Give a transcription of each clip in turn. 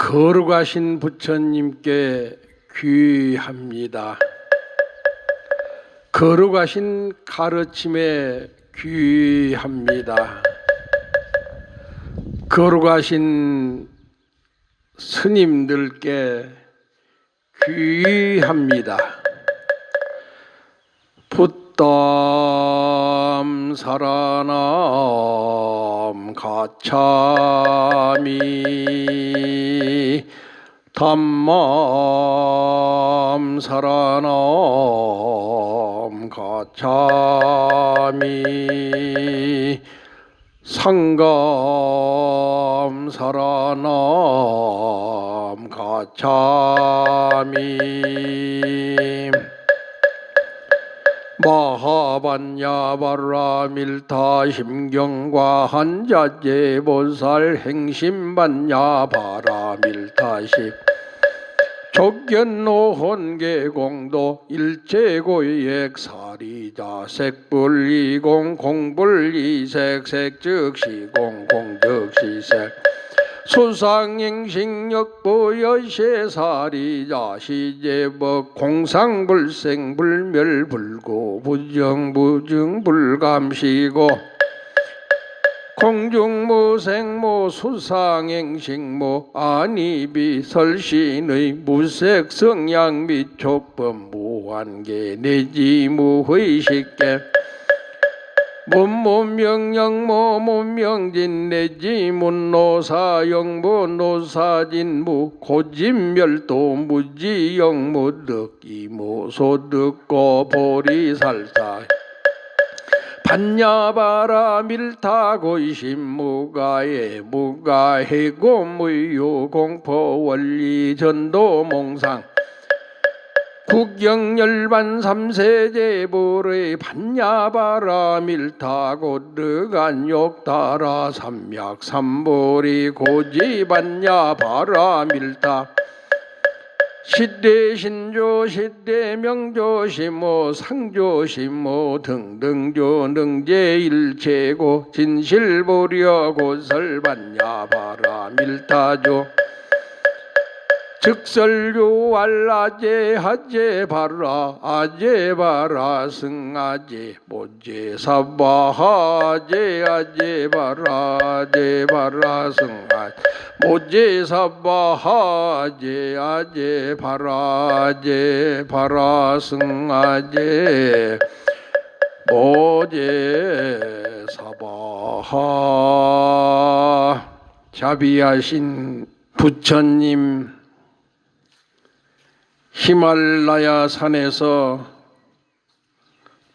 거룩하신 부처님께 귀합니다. 거룩하신 가르침에 귀합니다. 거룩하신 스님들께 귀합니다. 붓담 사라남 가차미 담맘 사라남 가차미 상감 사라남 가차미 마하반야바라 밀타 심경과 한자제 보살 행심반야바라 밀타십 족견노혼계공도 일체고액 사리자 색불이공 공불이색 색즉시공 공즉시색 수상행식역보여세사리자 시제법 공상불생불멸불고 부정부증불감시고 공중무생무 수상행식무 아니비 설신의 무색성양 및 촉법 무한계 내지 무의식계 문무명령무 문명진 내지 문노사영무 노사진무 고진멸도 무지영무 득이무 소득고 보리살사 반야바라 밀타고이심 무가에 무가해고 무유 공포 원리 전도 몽상 국경열반 삼세제불의 반야바라 밀타고 르간욕다라 삼약 삼보리 고지 반야바라 밀타 시대신조 시대명조시모 상조시모 등등조 능제일체고 진실보려 고설반야바라 밀타조 즉설교 알라제 하제바라 아제바라 승아제 모제사바하제 아제바라 아제바라 승아 모제사바하제 아제바라 아제바라 승아제 모제사바하. 자비하신 부처님, 히말라야 산에서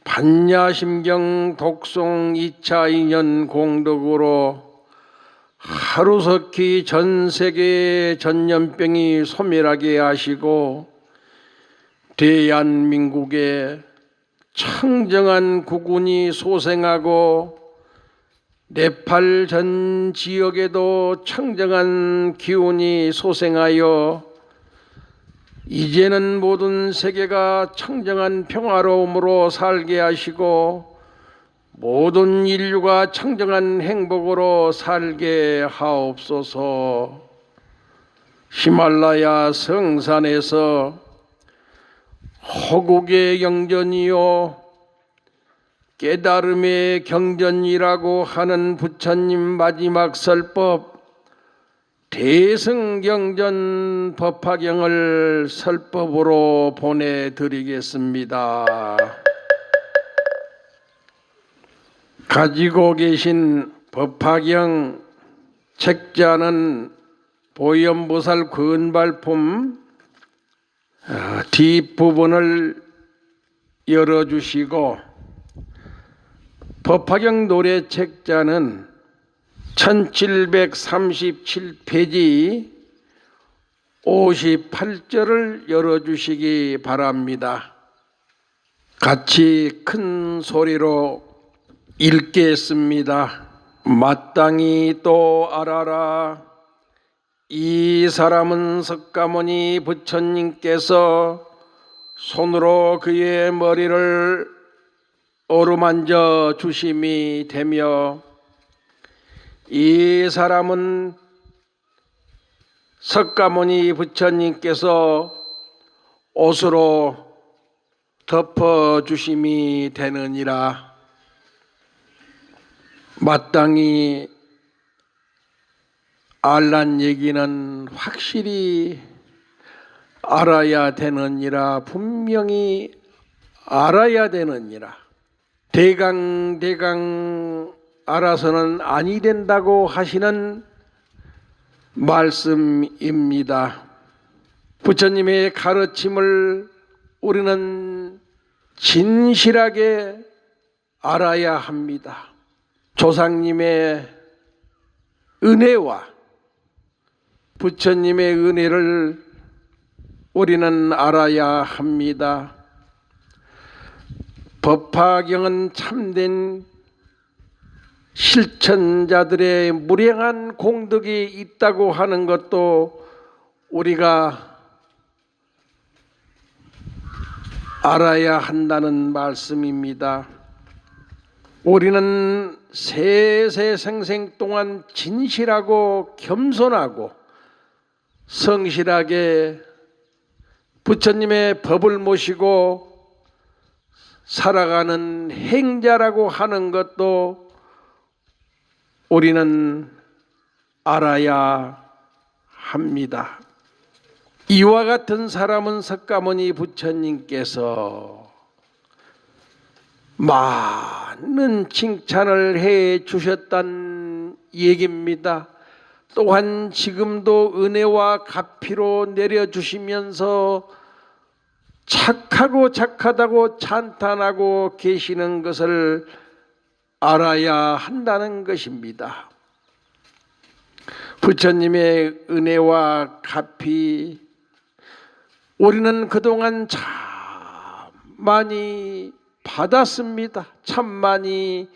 반야심경 독송 2차 인연 공덕으로 하루속히 전 세계의 전염병이 소멸하게 하시고 대한민국에 청정한 국운이 소생하고 네팔 전 지역에도 청정한 기운이 소생하여 이제는 모든 세계가 청정한 평화로움으로 살게 하시고 모든 인류가 청정한 행복으로 살게 하옵소서. 히말라야 성산에서 허국의 경전이요 깨달음의 경전이라고 하는 부처님 마지막 설법 대승경전 법화경을 설법으로 보내드리겠습니다. 가지고 계신 법화경 책자는 보현보살 근발품 뒷부분을 열어주시고 법화경 노래 책자는 1737페이지 58절을 열어주시기 바랍니다. 같이 큰 소리로 읽겠습니다. 마땅히 또 알아라. 이 사람은 석가모니 부처님께서 손으로 그의 머리를 어루만져 주심이 되며 이 사람은 석가모니 부처님께서 옷으로 덮어주심이 되느니라. 마땅히 알란 얘기는 확실히 알아야 되느니라. 분명히 알아야 되느니라. 대강 알아서는 아니 된다고 하시는 말씀입니다. 부처님의 가르침을 우리는 진실하게 알아야 합니다. 조상님의 은혜와 부처님의 은혜를 우리는 알아야 합니다. 법화경은 참된 실천자들의 무량한 공덕이 있다고 하는 것도 우리가 알아야 한다는 말씀입니다. 우리는 세세생생 동안 진실하고 겸손하고 성실하게 부처님의 법을 모시고 살아가는 행자라고 하는 것도 우리는 알아야 합니다. 이와 같은 사람은 석가모니 부처님께서 많은 칭찬을 해 주셨다는 얘기입니다. 또한 지금도 은혜와 가피로 내려주시면서 착하다고 찬탄하고 계시는 것을 알아야 한다는 것입니다. 부처님의 은혜와 가피, 우리는 그동안 참 많이 받았습니다. 참 많이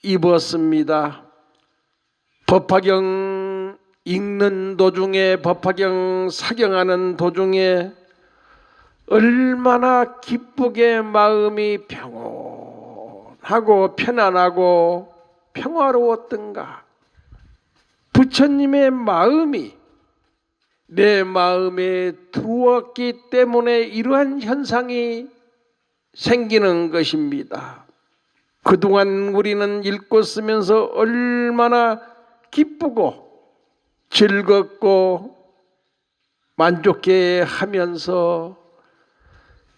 입었습니다. 법화경 읽는 도중에, 법화경 사경하는 도중에 얼마나 기쁘게 마음이 평온하고 편안하고 평화로웠던가. 부처님의 마음이 내 마음에 들어왔기 때문에 이러한 현상이 생기는 것입니다. 그동안 우리는 읽고 쓰면서 얼마나 기쁘고 즐겁고 만족해 하면서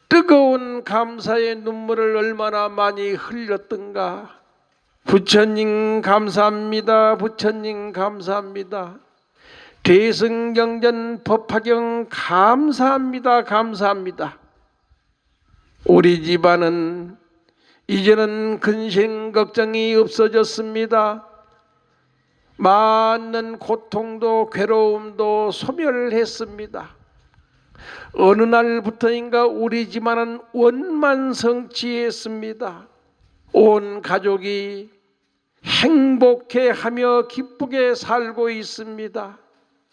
뜨거운 감사의 눈물을 얼마나 많이 흘렸던가. 부처님 감사합니다. 부처님 감사합니다. 대승경전 법화경 감사합니다. 감사합니다. 우리 집안은 이제는 근심 걱정이 없어졌습니다. 많은 고통도 괴로움도 소멸했습니다. 어느 날부터인가 우리 집안은 원만성취했습니다. 온 가족이 행복해하며 기쁘게 살고 있습니다.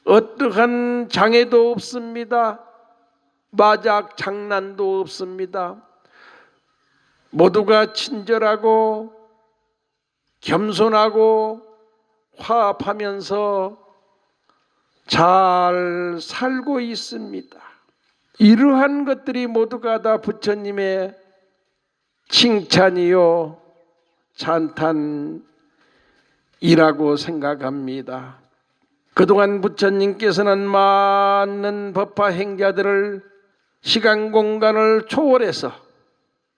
어떠한 장애도 없습니다. 마작 장난도 없습니다. 모두가 친절하고 겸손하고 화합하면서 잘 살고 있습니다. 이러한 것들이 모두가 다 부처님의 칭찬이요 찬탄이라고 생각합니다. 그동안 부처님께서는 많은 법화 행자들을 시간 공간을 초월해서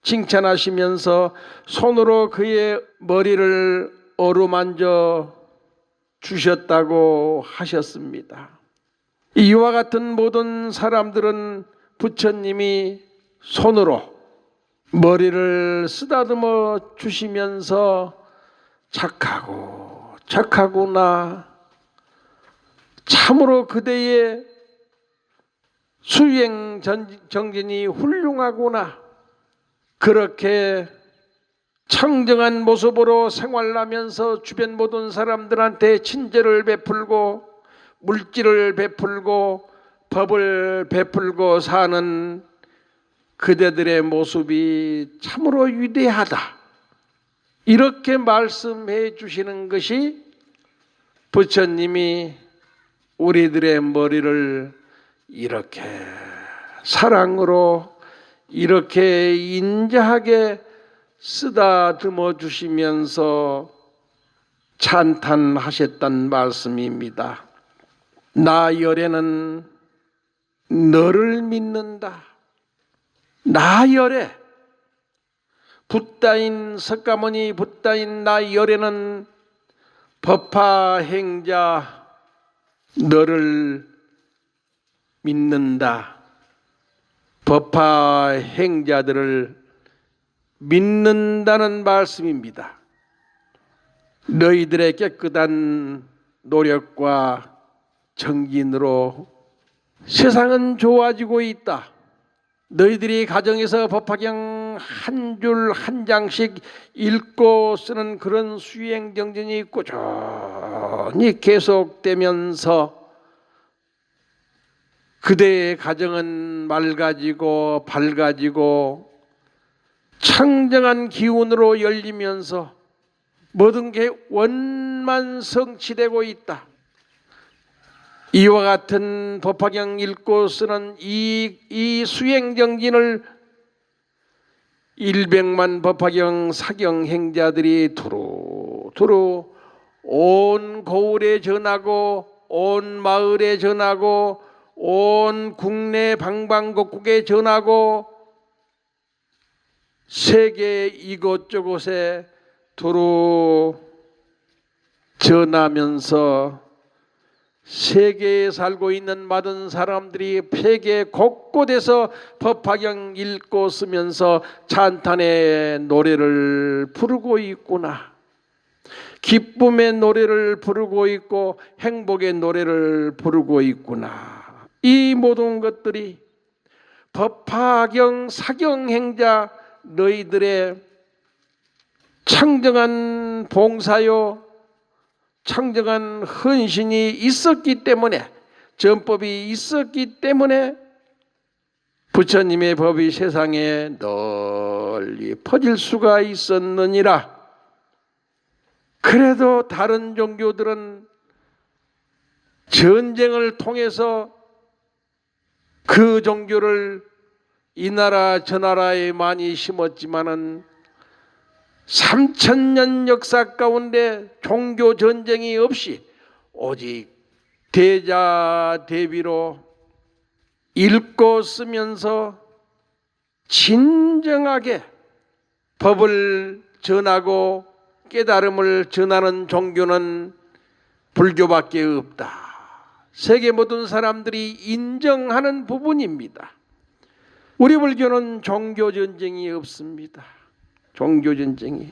칭찬하시면서 손으로 그의 머리를 어루만져 주셨다고 하셨습니다. 이와 같은 모든 사람들은 부처님이 손으로 머리를 쓰다듬어 주시면서 착하구나, 참으로 그대의 수행 정진이 훌륭하구나, 그렇게 청정한 모습으로 생활하면서 주변 모든 사람들한테 친절을 베풀고 물질을 베풀고 법을 베풀고 사는 그대들의 모습이 참으로 위대하다, 이렇게 말씀해 주시는 것이 부처님이 우리들의 머리를 이렇게 사랑으로 이렇게 인자하게 쓰다듬어 주시면서 찬탄하셨단 말씀입니다. 나 열애는 너를 믿는다. 나 열애, 붓다인 석가모니 붓다인 나 열애는 법화 행자 너를 믿는다. 법화 행자들을 믿는다는 말씀입니다. 너희들의 깨끗한 노력과 정진으로 세상은 좋아지고 있다. 너희들이 가정에서 법화경 한 줄 한 장씩 읽고 쓰는 그런 수행 정진이 꾸준히 계속되면서 그대의 가정은 맑아지고 밝아지고 청정한 기운으로 열리면서 모든 게 원만성취되고 있다. 이와 같은 법화경 읽고 쓰는 이 수행정진을 100만 법화경 사경 행자들이 두루두루 온 고을에 전하고 온 마을에 전하고 온 국내 방방곡곡에 전하고 세계 이곳저곳에 두루 전하면서 세계에 살고 있는 많은 사람들이 세계 곳곳에서 법화경 읽고 쓰면서 찬탄의 노래를 부르고 있구나. 기쁨의 노래를 부르고 있고 행복의 노래를 부르고 있구나. 이 모든 것들이 법화경 사경행자 너희들의 청정한 봉사요 청정한 헌신이 있었기 때문에, 전법이 있었기 때문에 부처님의 법이 세상에 널리 퍼질 수가 있었느니라. 그래도 다른 종교들은 전쟁을 통해서 그 종교를 이 나라 저 나라에 많이 심었지만은 3000년 역사 가운데 종교 전쟁이 없이 오직 대자대비로 읽고 쓰면서 진정하게 법을 전하고 깨달음을 전하는 종교는 불교밖에 없다. 세계 모든 사람들이 인정하는 부분입니다. 우리 불교는 종교 전쟁이 없습니다. 종교전쟁이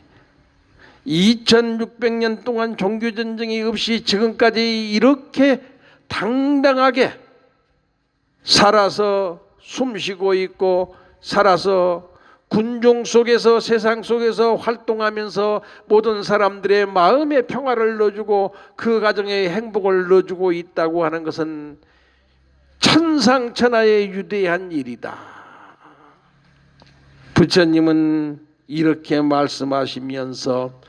2600년 동안 종교전쟁이 없이 지금까지 이렇게 당당하게 살아서 숨쉬고 있고 살아서 군종 속에서 세상 속에서 활동하면서 모든 사람들의 마음의 평화를 넣어주고 그 가정의 행복을 넣어주고 있다고 하는 것은 천상천하의 위대한 일이다. 부처님은 이렇게 말씀하시면서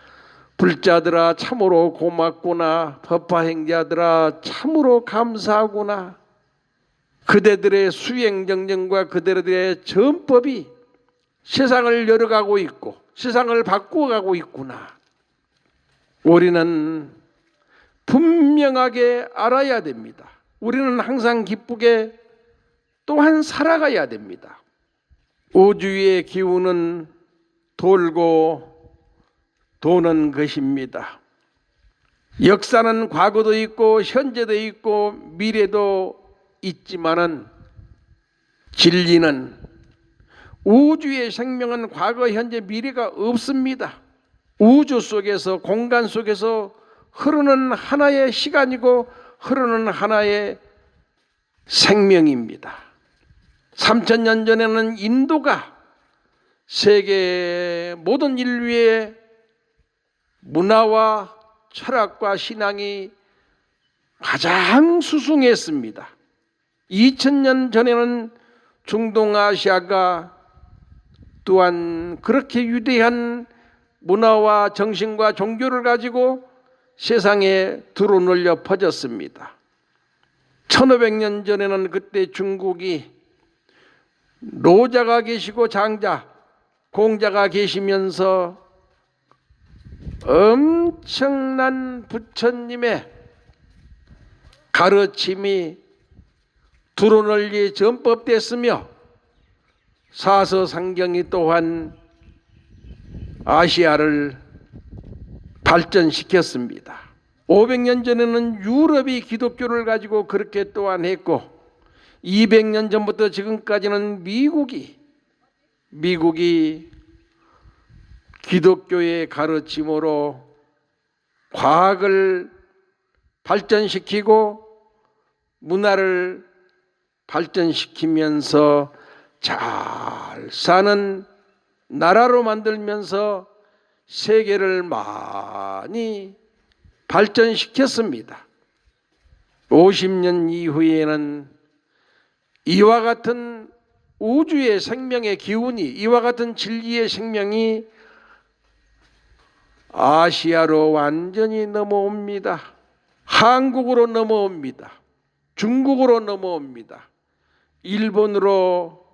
불자들아 참으로 고맙구나. 법화행자들아 참으로 감사하구나. 그대들의 수행정정과 그대들의 전법이 세상을 열어가고 있고 세상을 바꾸어가고 있구나. 우리는 분명하게 알아야 됩니다. 우리는 항상 기쁘게 또한 살아가야 됩니다. 우주의 기운은 돌고 도는 것입니다. 역사는 과거도 있고 현재도 있고 미래도 있지만은 진리는 우주의 생명은 과거, 현재, 미래가 없습니다. 우주 속에서 공간 속에서 흐르는 하나의 시간이고 흐르는 하나의 생명입니다. 3000년 전에는 인도가 세계 모든 인류의 문화와 철학과 신앙이 가장 수승했습니다. 2000년 전에는 중동아시아가 또한 그렇게 위대한 문화와 정신과 종교를 가지고 세상에 드러널려 퍼졌습니다. (1500년) 전에는 그때 중국이 노자가 계시고 장자, 공자가 계시면서 엄청난 부처님의 가르침이 두루널리 전법됐으며 사서상경이 또한 아시아를 발전시켰습니다. 500년 전에는 유럽이 기독교를 가지고 그렇게 또한 했고 200년 전부터 지금까지는 미국이 기독교의 가르침으로 과학을 발전시키고 문화를 발전시키면서 잘 사는 나라로 만들면서 세계를 많이 발전시켰습니다. 50년 이후에는 이와 같은 우주의 생명의 기운이, 이와 같은 진리의 생명이 아시아로 완전히 넘어옵니다. 한국으로 넘어옵니다. 중국으로 넘어옵니다. 일본으로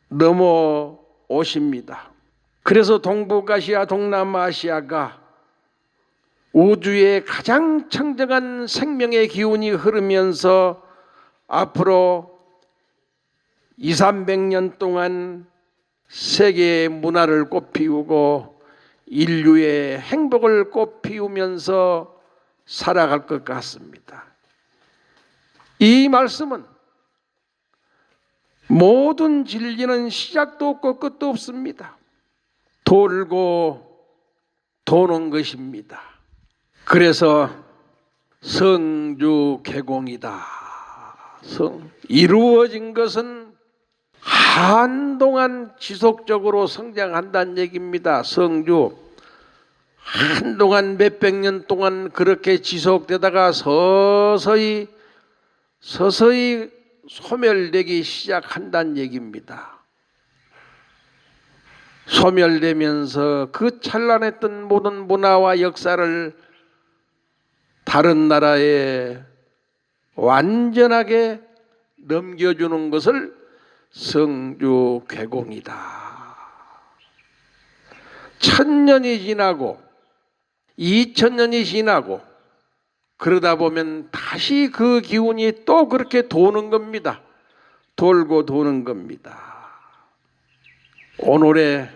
넘어오십니다. 그래서 동북아시아, 동남아시아가 우주의 가장 청정한 생명의 기운이 흐르면서 앞으로 200~300년 동안 세계의 문화를 꽃피우고 인류의 행복을 꽃피우면서 살아갈 것 같습니다. 이 말씀은 모든 진리는 시작도 없고 끝도 없습니다. 돌고 도는 것입니다. 그래서 성주개공이다. 이루어진 것은 한동안 지속적으로 성장한다는 얘기입니다. 성주 한동안 몇백 년 동안 그렇게 지속되다가 서서히 소멸되기 시작한다는 얘기입니다. 소멸되면서 그 찬란했던 모든 문화와 역사를 다른 나라에 완전하게 넘겨주는 것을 성주개공이다. 1000년이 지나고 2000년이 지나고 그러다 보면 다시 그 기운이 또 그렇게 도는 겁니다. 돌고 도는 겁니다. 오늘의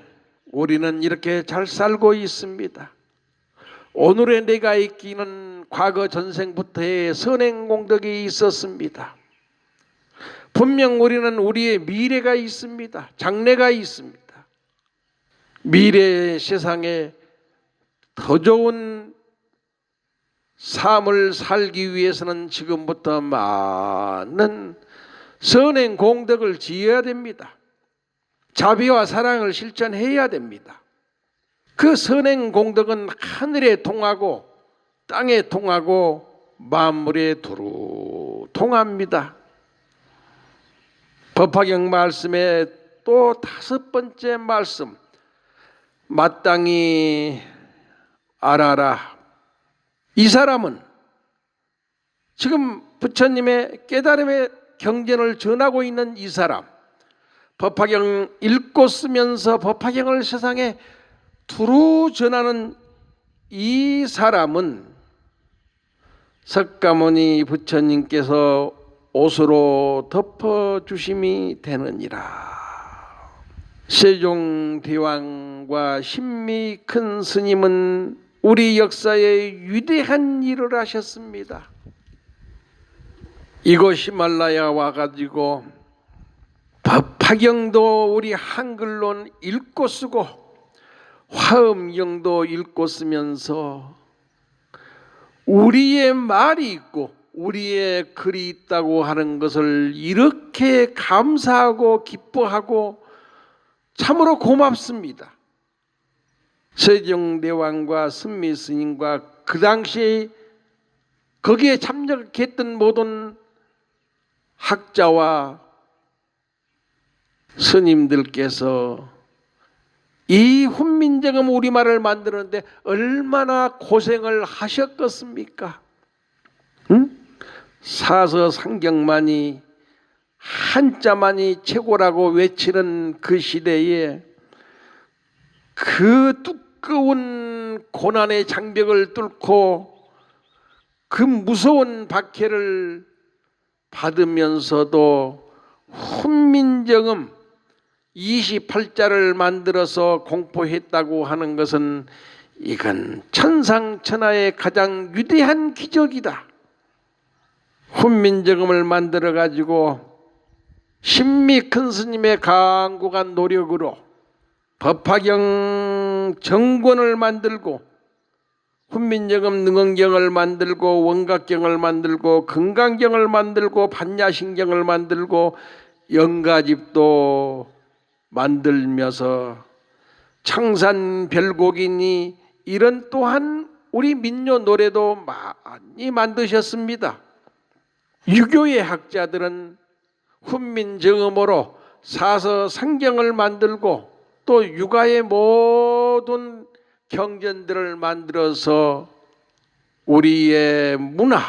우리는 이렇게 잘 살고 있습니다. 오늘의 내가 있기는 과거 전생부터의 선행공덕이 있었습니다. 분명 우리는 우리의 미래가 있습니다. 장래가 있습니다. 미래의 세상에 더 좋은 삶을 살기 위해서는 지금부터 많은 선행 공덕을 지어야 됩니다. 자비와 사랑을 실천해야 됩니다. 그 선행 공덕은 하늘에 통하고 땅에 통하고 만물에 두루 통합니다. 법화경 말씀의 또 5번째 말씀, 마땅히 알아라. 이 사람은 지금 부처님의 깨달음의 경전을 전하고 있는 이 사람, 법화경 읽고 쓰면서 법화경을 세상에 두루 전하는 이 사람은 석가모니 부처님께서 옷으로 덮어주심이 되느니라. 세종대왕과 신미 큰 스님은 우리 역사에 위대한 일을 하셨습니다. 이곳 히말라야 와가지고 법화경도 우리 한글로 읽고 쓰고 화엄경도 읽고 쓰면서 우리의 말이 있고 우리의 글이 있다고 하는 것을 이렇게 감사하고 기뻐하고 참으로 고맙습니다. 세종대왕과 승미스님과 그 당시에 거기에 참석했던 모든 학자와 스님들께서 이 훈민정음 우리말을 만드는데 얼마나 고생을 하셨겠습니까? 응? 사서상경만이 한자만이 최고라고 외치는 그 시대에 그 두꺼운 고난의 장벽을 뚫고 그 무서운 박해를 받으면서도 훈민정음 28자를 만들어서 공포했다고 하는 것은 이건 천상천하의 가장 위대한 기적이다. 훈민정음을 만들어 가지고 신미 큰 스님의 강고한 노력으로 법화경 정권을 만들고 훈민정음 능언경을 만들고 원각경을 만들고 금강경을 만들고 반야신경을 만들고 영가집도 만들면서 청산별곡이니 이런 또한 우리 민요 노래도 많이 만드셨습니다. 유교의 학자들은 훈민정음으로 사서상경을 만들고 또 유가의 모든 경전들을 만들어서 우리의 문화,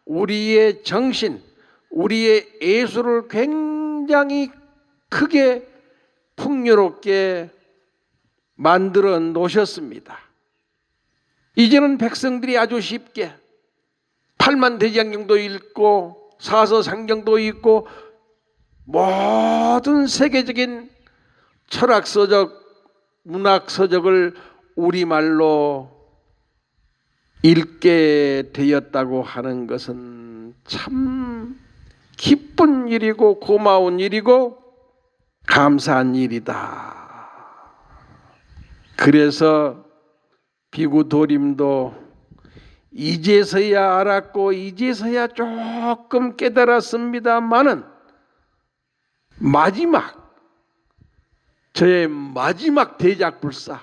우리의 정신, 우리의 예술을 굉장히 크게 풍요롭게 만들어 놓으셨습니다. 이제는 백성들이 아주 쉽게 팔만대장경도 읽고 사서상경도 읽고 모든 세계적인 철학서적, 문학서적을 우리말로 읽게 되었다고 하는 것은 참 기쁜 일이고 고마운 일이고 감사한 일이다. 그래서 비구도림도 이제서야 알았고 이제서야 조금 깨달았습니다마는 저의 마지막 대작불사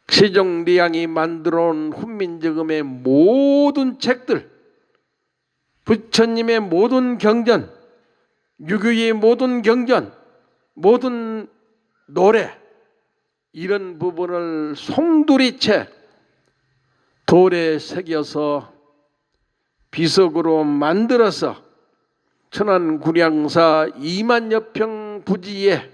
세종대왕이 만들어온 훈민정음의 모든 책들, 부처님의 모든 경전, 유교의 모든 경전, 모든 노래, 이런 부분을 송두리째 돌에 새겨서 비석으로 만들어서 천안 구량사 2만여 평 부지에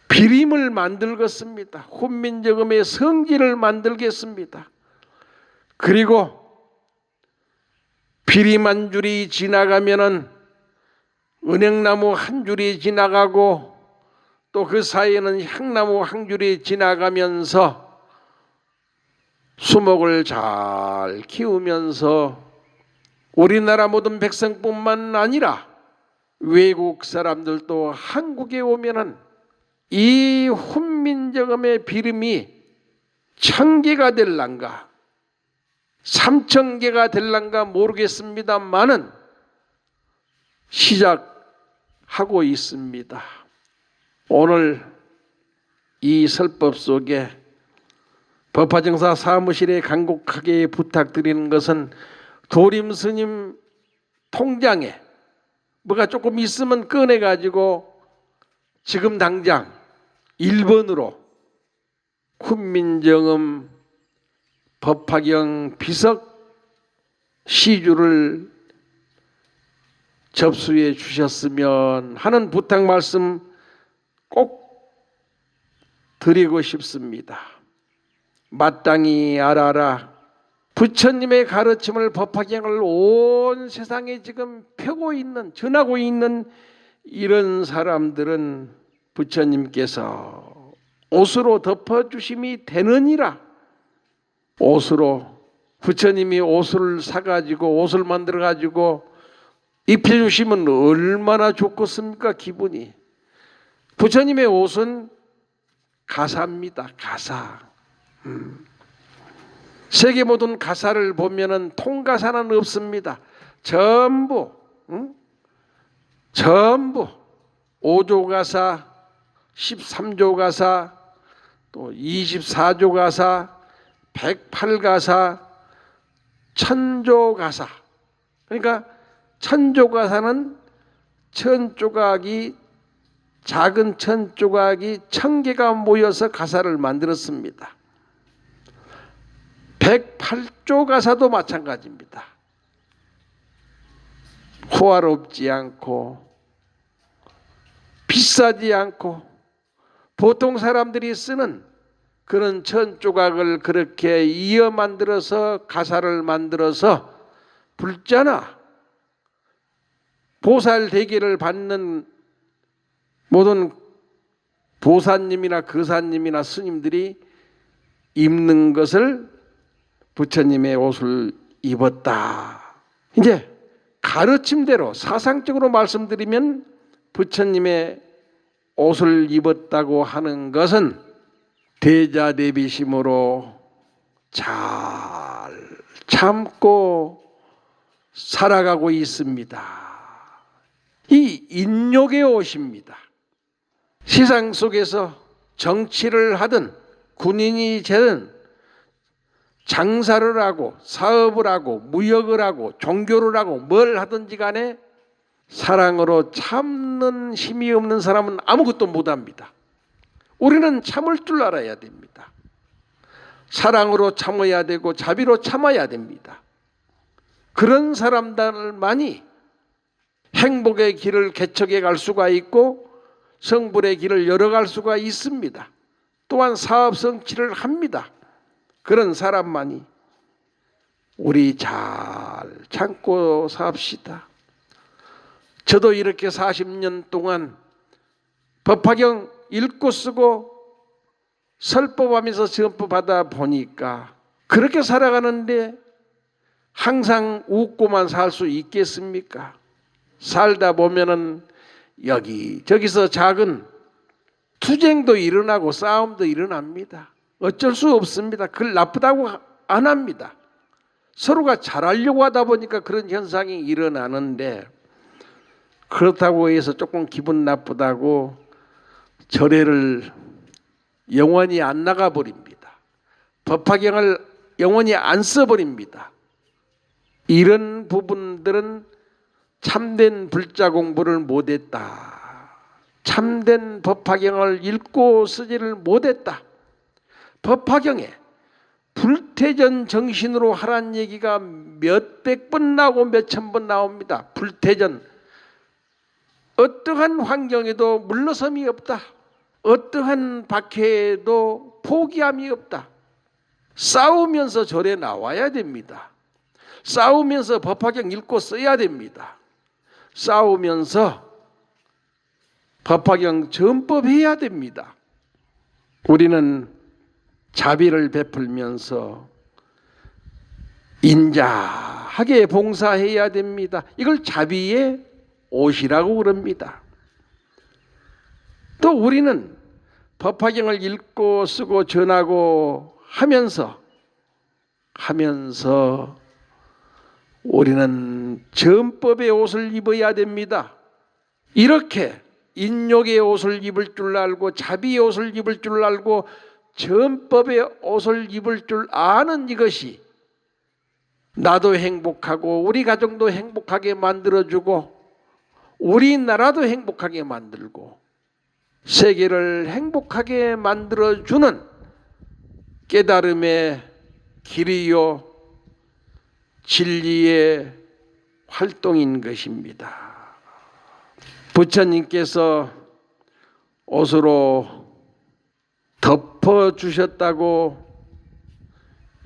비림을 만들겠습니다. 훈민정음의 성지를 만들겠습니다. 그리고 비림 한 줄이 지나가면은 은행나무 한 줄이 지나가고 또 그 사이에는 향나무 한 줄이 지나가면서 수목을 잘 키우면서 우리나라 모든 백성뿐만 아니라 외국 사람들도 한국에 오면은 이 훈민정음의 비름이 1000개가 될란가 3000개가 될란가 모르겠습니다만은 시작하고 있습니다. 오늘 이 설법 속에 법화정사 사무실에 간곡하게 부탁드리는 것은 도림스님 통장에 뭐가 조금 있으면 꺼내가지고 지금 당장 1번으로 훈민정음 법화경 비석 시주를 접수해 주셨으면 하는 부탁 말씀 꼭 드리고 싶습니다. 마땅히 알아라. 부처님의 가르침을 법화경을 온 세상에 지금 펴고 있는, 전하고 있는 이런 사람들은 부처님께서 옷으로 덮어주심이 되느니라. 옷으로 부처님이 옷을 사가지고 옷을 만들어가지고 입혀주시면 얼마나 좋겠습니까? 기분이. 부처님의 옷은 가사입니다. 가사. 세계 모든 가사를 보면은 통가사는 없습니다. 전부 5조 가사, 13조 가사, 또 24조 가사, 108가사, 1000조 가사. 그러니까 1000조 가사는 1000조각이 작은 1000조각이 1000개가 모여서 가사를 만들었습니다. 108조 가사도 마찬가지입니다. 호화롭지 않고 비싸지 않고 보통 사람들이 쓰는 그런 천조각을 그렇게 이어 만들어서 가사를 만들어서 불자나 보살 대계를 받는 모든 보사님이나 거사님이나 스님들이 입는 것을 부처님의 옷을 입었다. 이제 가르침대로 사상적으로 말씀드리면 부처님의 옷을 입었다고 하는 것은 대자대비심으로 잘 참고 살아가고 있습니다. 이 인욕의 옷입니다. 세상 속에서 정치를 하든 군인이 되든 장사를 하고 사업을 하고 무역을 하고 종교를 하고 뭘 하든지 간에 사랑으로 참는 힘이 없는 사람은 아무것도 못합니다. 우리는 참을 줄 알아야 됩니다. 사랑으로 참아야 되고 자비로 참아야 됩니다. 그런 사람들만이 행복의 길을 개척해 갈 수가 있고 성불의 길을 열어갈 수가 있습니다. 또한 사업 성취를 합니다. 그런 사람만이 우리 잘 참고 삽시다. 저도 이렇게 40년 동안 법화경 읽고 쓰고 설법하면서 전법하다 보니까 그렇게 살아가는데 항상 웃고만 살 수 있겠습니까? 살다 보면은 여기저기서 작은 투쟁도 일어나고 싸움도 일어납니다. 어쩔 수 없습니다. 그걸 나쁘다고 안 합니다. 서로가 잘하려고 하다 보니까 그런 현상이 일어나는데 그렇다고 해서 조금 기분 나쁘다고 절에를 영원히 안 나가버립니다. 법화경을 영원히 안 써버립니다. 이런 부분들은 참된 불자 공부를 못했다. 참된 법화경을 읽고 쓰지를 못했다. 법화경에 불태전 정신으로 하라는 얘기가 몇백 번 나오고 몇천 번 나옵니다. 불태전. 어떠한 환경에도 물러섬이 없다. 어떠한 박해에도 포기함이 없다. 싸우면서 절에 나와야 됩니다. 싸우면서 법화경 읽고 써야 됩니다. 싸우면서 법화경 전법해야 됩니다. 우리는 자비를 베풀면서 인자하게 봉사해야 됩니다. 이걸 자비의 옷이라고 그럽니다. 또 우리는 법화경을 읽고 쓰고 전하고 하면서 우리는 전법의 옷을 입어야 됩니다. 이렇게 인욕의 옷을 입을 줄 알고 자비의 옷을 입을 줄 알고 전법의 옷을 입을 줄 아는 이것이 나도 행복하고 우리 가정도 행복하게 만들어주고 우리나라도 행복하게 만들고 세계를 행복하게 만들어주는 깨달음의 길이요 진리의 활동인 것입니다. 부처님께서 옷으로 덮어주셨다고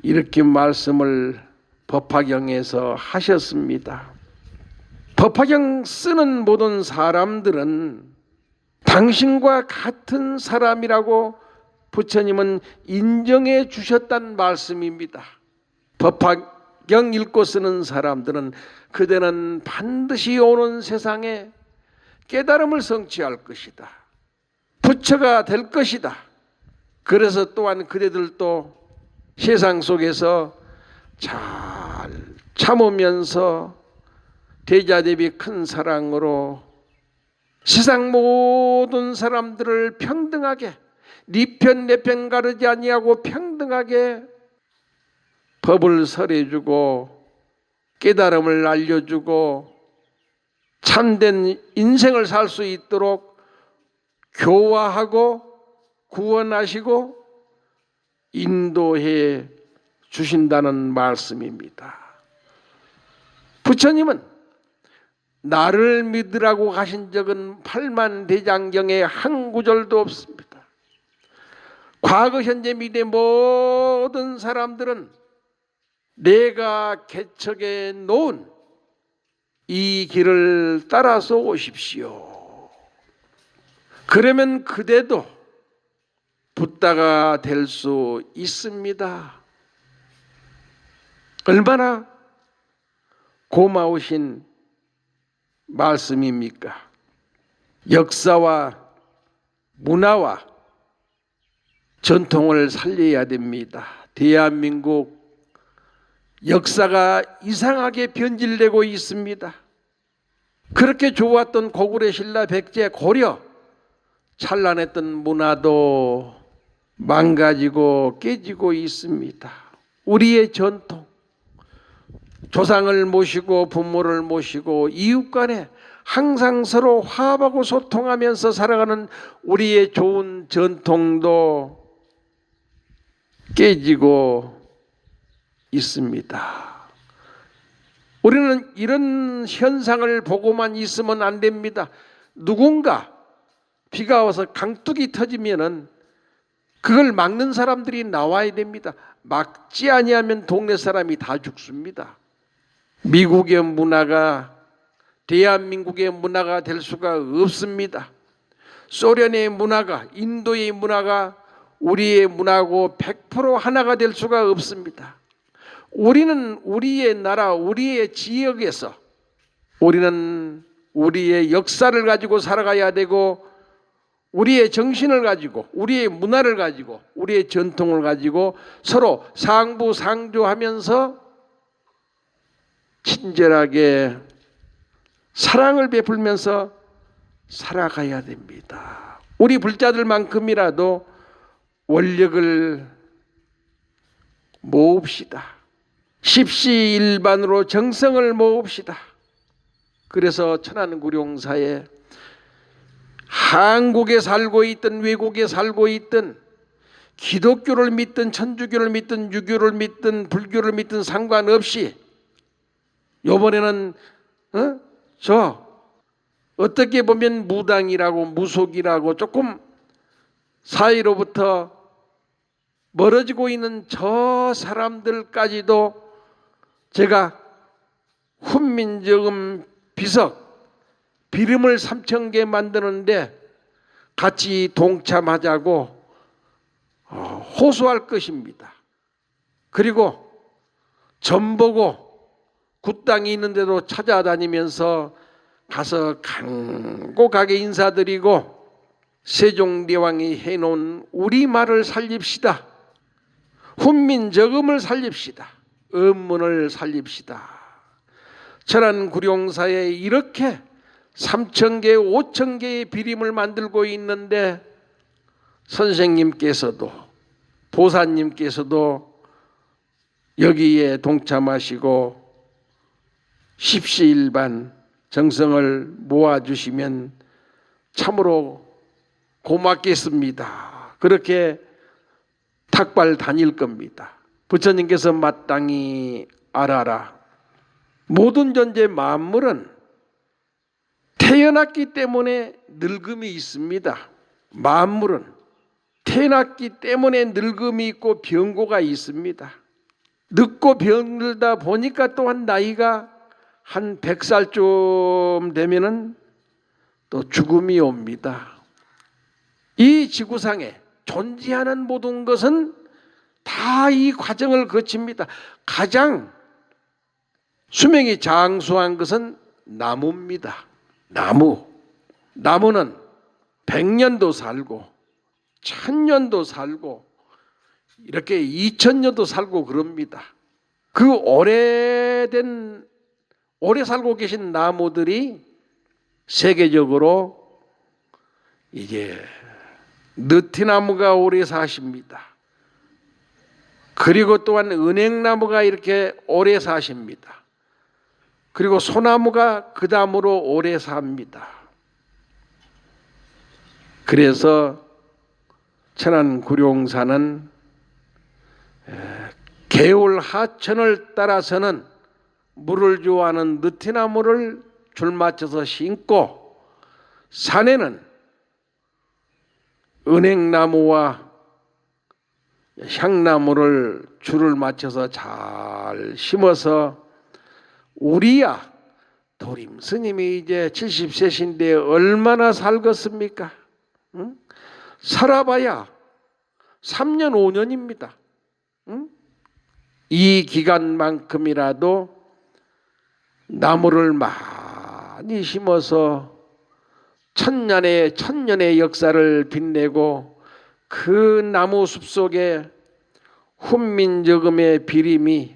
이렇게 말씀을 법화경에서 하셨습니다. 법화경 쓰는 모든 사람들은 당신과 같은 사람이라고 부처님은 인정해 주셨다는 말씀입니다. 법화경 읽고 쓰는 사람들은 그대는 반드시 오는 세상에 깨달음을 성취할 것이다. 부처가 될 것이다. 그래서 또한 그대들도 세상 속에서 잘 참으면서 대자대비 큰 사랑으로 세상 모든 사람들을 평등하게 네 편 내 편 가르지 아니하고 평등하게 법을 설해주고 깨달음을 알려주고 참된 인생을 살 수 있도록 교화하고 구원하시고 인도해 주신다는 말씀입니다. 부처님은 나를 믿으라고 하신 적은 팔만대장경에 한 구절도 없습니다. 과거, 현재, 미래 모든 사람들은 내가 개척해 놓은 이 길을 따라서 오십시오. 그러면 그대도 붓다가 될 수 있습니다. 얼마나 고마우신 말씀입니까? 역사와 문화와 전통을 살려야 됩니다. 대한민국 역사가 이상하게 변질되고 있습니다. 그렇게 좋았던 고구려, 신라, 백제, 고려 찬란했던 문화도 망가지고 깨지고 있습니다. 우리의 전통, 조상을 모시고 부모를 모시고 이웃 간에 항상 서로 화합하고 소통하면서 살아가는 우리의 좋은 전통도 깨지고 있습니다. 우리는 이런 현상을 보고만 있으면 안 됩니다. 누군가 비가 와서 강둑이 터지면은 그걸 막는 사람들이 나와야 됩니다. 막지 아니하면 동네 사람이 다 죽습니다. 미국의 문화가 대한민국의 문화가 될 수가 없습니다. 소련의 문화가, 인도의 문화가 우리의 문화고 100% 하나가 될 수가 없습니다. 우리는 우리의 나라, 우리의 지역에서 우리는 우리의 역사를 가지고 살아가야 되고, 우리의 정신을 가지고, 우리의 문화를 가지고, 우리의 전통을 가지고 서로 상부상조하면서 친절하게 사랑을 베풀면서 살아가야 됩니다. 우리 불자들만큼이라도 원력을 모읍시다. 십시일반으로 정성을 모읍시다. 그래서 천안구룡사에 한국에 살고 있든 외국에 살고 있든 기독교를 믿든 천주교를 믿든 유교를 믿든 불교를 믿든 상관없이, 이번에는 저 어떻게 보면 무당이라고 무속이라고 조금 사이로부터 멀어지고 있는 저 사람들까지도 제가 훈민정음 비석 비름을 3,000개 만드는데 같이 동참하자고 호소할 것입니다. 그리고 전보고 굿땅이 있는데도 찾아다니면서 가서 간곡하게 인사드리고 세종대왕이 해놓은 우리말을 살립시다. 훈민정음을 살립시다. 음문을 살립시다. 천안구룡사에 이렇게 3,000개, 5,000개의 비림을 만들고 있는데 선생님께서도 보사님께서도 여기에 동참하시고 십시일반 정성을 모아주시면 참으로 고맙겠습니다. 그렇게 탁발 다닐 겁니다. 부처님께서 마땅히 알아라. 모든 존재 만물은 태어났기 때문에 늙음이 있습니다. 만물은 태어났기 때문에 늙음이 있고 병고가 있습니다. 늙고 병들다 보니까 또한 나이가 한 100살쯤 되면은 또 죽음이 옵니다. 이 지구상에 존재하는 모든 것은 다 이 과정을 거칩니다. 가장 수명이 장수한 것은 나무입니다. 나무는 100년도 살고 1000년도 살고 이렇게 2000년도 살고 그럽니다. 그 오래 살고 계신 나무들이 세계적으로 이제 느티나무가 오래 사십니다. 그리고 또한 은행나무가 이렇게 오래 사십니다. 그리고 소나무가 그 다음으로 오래 삽니다. 그래서 천안구룡사는 개울 하천을 따라서는 물을 좋아하는 느티나무를 줄 맞춰서 심고, 산에는 은행나무와 향나무를 줄을 맞춰서 잘 심어서, 우리야 도림 스님이 이제 70세신데 얼마나 살겠습니까? 응? 살아봐야 3년 5년입니다. 응? 이 기간만큼이라도 나무를 많이 심어서 천년의 역사를 빛내고, 그 나무 숲 속에 훈민저금의 비림이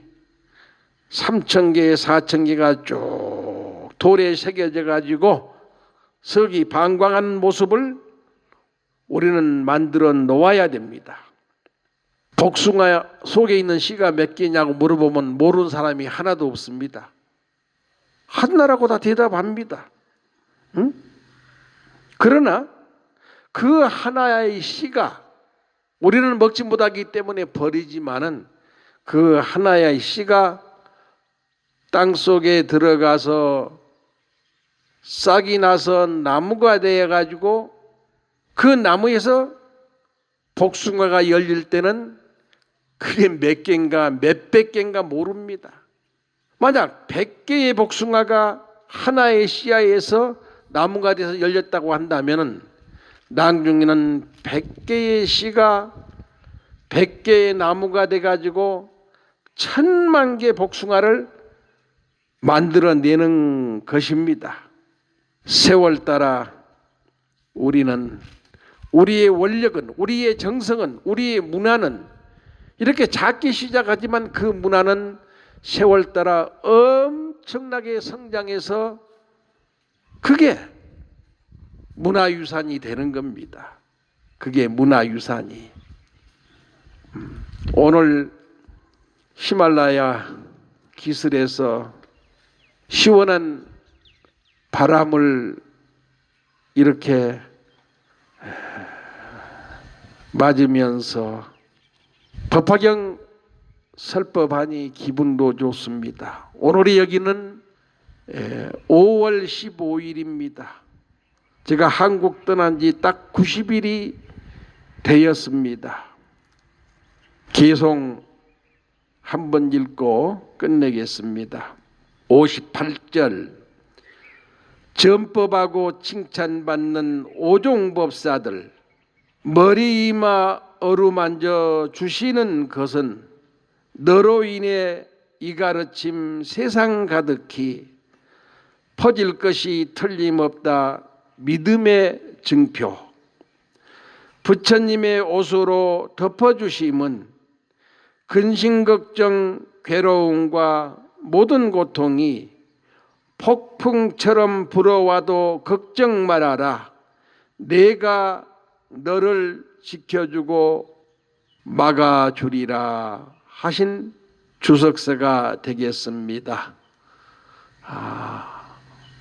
3,000개, 4,000개가 쭉 돌에 새겨져 가지고 서기방광한 모습을 우리는 만들어 놓아야 됩니다. 복숭아 속에 있는 씨가 몇 개냐고 물어보면 모르는 사람이 하나도 없습니다. 하나라고 다 대답합니다. 응? 그러나 그 하나의 씨가 우리는 먹지 못하기 때문에 버리지만은, 그 하나의 씨가 땅속에 들어가서 싹이 나서 나무가 되어 가지고, 그 나무에서 복숭아가 열릴 때는 그게 몇 개인가 몇백 개인가 모릅니다. 만약 100개의 복숭아가 하나의 씨앗에서 나무가 돼서 열렸다고 한다면, 나중에는 100개의 씨가 100개의 나무가 돼 가지고 1000만 개 복숭아를 만들어내는 것입니다. 세월 따라 우리는, 우리의 원력은, 우리의 정성은, 우리의 문화는 이렇게 작게 시작하지만 그 문화는 세월 따라 엄청나게 성장해서 그게 문화유산이 되는 겁니다. 그게 문화유산이. 오늘 히말라야 기슭에서 시원한 바람을 이렇게 맞으면서 법화경 설법하니 기분도 좋습니다. 오늘이 여기는 5월 15일입니다. 제가 한국 떠난 지 딱 90일이 되었습니다. 개송 한번 읽고 끝내겠습니다. 58절. 전법하고 칭찬받는 오종법사들, 머리 이마 어루만져 주시는 것은 너로 인해 이 가르침 세상 가득히 퍼질 것이 틀림없다. 믿음의 증표. 부처님의 옷으로 덮어주심은 근심걱정 괴로움과 모든 고통이 폭풍처럼 불어와도 걱정 말아라. 내가 너를 지켜주고 막아주리라 하신 주석서가 되겠습니다.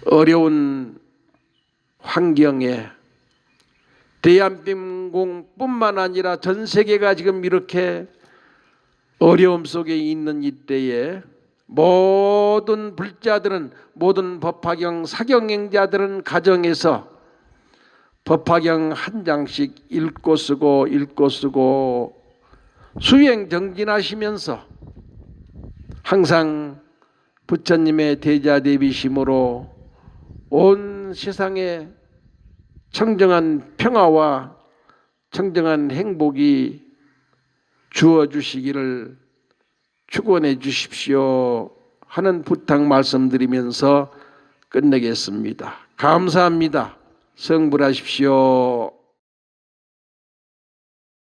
어려운 환경에 대한민국뿐만 아니라 전 세계가 지금 이렇게 어려움 속에 있는 이때에 모든 불자들은, 모든 법화경 사경행자들은 가정에서 법화경 한 장씩 읽고 쓰고 수행 정진하시면서 항상 부처님의 대자대비심으로 온 세상에 청정한 평화와 청정한 행복이 주어주시기를 축원해 주십시오 하는 부탁 말씀드리면서 끝내겠습니다. 감사합니다. 성불하십시오.